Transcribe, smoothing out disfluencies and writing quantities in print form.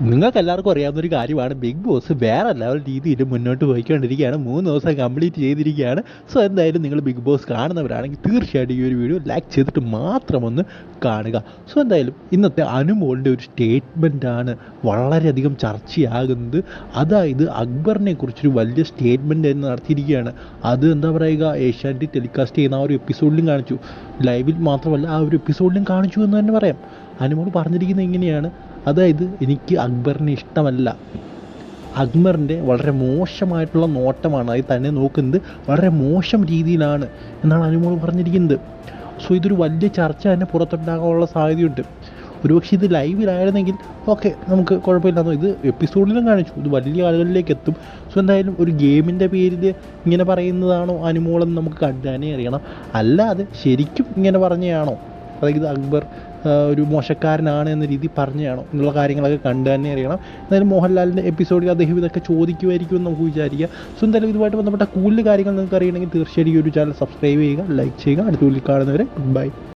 നിങ്ങൾക്ക് എല്ലാവർക്കും അറിയാവുന്നൊരു കാര്യമാണ്, ബിഗ് ബോസ് വേറെ ലെവൽ രീതിയിൽ മുന്നോട്ട് പോയിക്കൊണ്ടിരിക്കുകയാണ്. 3 ദിവസം കംപ്ലീറ്റ് ചെയ്തിരിക്കുകയാണ്. സോ എന്തായാലും നിങ്ങൾ ബിഗ് ബോസ് കാണുന്നവരാണെങ്കിൽ തീർച്ചയായിട്ടും ഈ ഒരു വീഡിയോ ലൈക്ക് ചെയ്തിട്ട് മാത്രം ഒന്ന് കാണുക. സോ എന്തായാലും ഇന്നത്തെ അനുമോളുടെ ഒരു സ്റ്റേറ്റ്മെൻറ്റാണ് വളരെയധികം ചർച്ചയാകുന്നത്. അതായത് അക്ബറിനെ കുറിച്ചൊരു വലിയ സ്റ്റേറ്റ്മെൻറ്റ് തന്നെ നടത്തിയിരിക്കുകയാണ്. അത് എന്താ പറയുക, ഏഷ്യാനെറ്റ് ടെലികാസ്റ്റ് ചെയ്യുന്ന ആ ഒരു എപ്പിസോഡിലും കാണിച്ചു, ലൈവിൽ മാത്രമല്ല ആ ഒരു എപ്പിസോഡിലും കാണിച്ചു എന്ന് തന്നെ പറയാം. അനുമോൾ പറഞ്ഞിരിക്കുന്നത് ഇങ്ങനെയാണ്, അതായത് എനിക്ക് അക്ബറിനെ ഇഷ്ടമല്ല, അക്ബറിൻ്റെ വളരെ മോശമായിട്ടുള്ള നോട്ടമാണ്, അത് തന്നെ നോക്കുന്നത് വളരെ മോശം രീതിയിലാണ് എന്നാണ് അനുമോൾ പറഞ്ഞിരിക്കുന്നത്. സോ ഇതൊരു വലിയ ചർച്ച തന്നെ പുറത്തുണ്ടാകാനുള്ള സാധ്യതയുണ്ട്. ഒരുപക്ഷെ ഇത് ലൈവിലായിരുന്നെങ്കിൽ ഓക്കെ, നമുക്ക് കുഴപ്പമില്ലാന്നോ, ഇത് എപ്പിസോഡിലും കാണിച്ചു, ഇത് വലിയ ആളുകളിലേക്ക് എത്തും. സോ എന്തായാലും ഒരു ഗെയിമിൻ്റെ പേരിൽ ഇങ്ങനെ പറയുന്നതാണോ അനുമോളെന്ന് നമുക്ക് കണ്ടാനേ അറിയണം. അല്ലാതെ ശരിക്കും ഇങ്ങനെ പറഞ്ഞതാണോ, അതായത് അക്ബർ ഒരു മോശക്കാരനാണ് എന്ന രീതി പറഞ്ഞതാണോ എന്നുള്ള കാര്യങ്ങളൊക്കെ കണ്ടു തന്നെ അറിയണം. എന്തായാലും മോഹൻലാലിൻ്റെ എപ്പിസോഡിൽ അദ്ദേഹം ഇതൊക്കെ ചോദിക്കുമായിരിക്കും എന്ന് നമുക്ക് വിചാരിക്കുക. സോ എന്തായാലും ഇതുമായിട്ട് ബന്ധപ്പെട്ട കൂടുതൽ കാര്യങ്ങൾ നിങ്ങൾക്ക് അറിയണമെങ്കിൽ തീർച്ചയായും ഈ ഒരു ചാനൽ സബ്സ്ക്രൈബ് ചെയ്യുക, ലൈക്ക് ചെയ്യുക. അടുത്ത വീഡിയോയിൽ കാണുന്നവരെ ഗുഡ് ബൈ.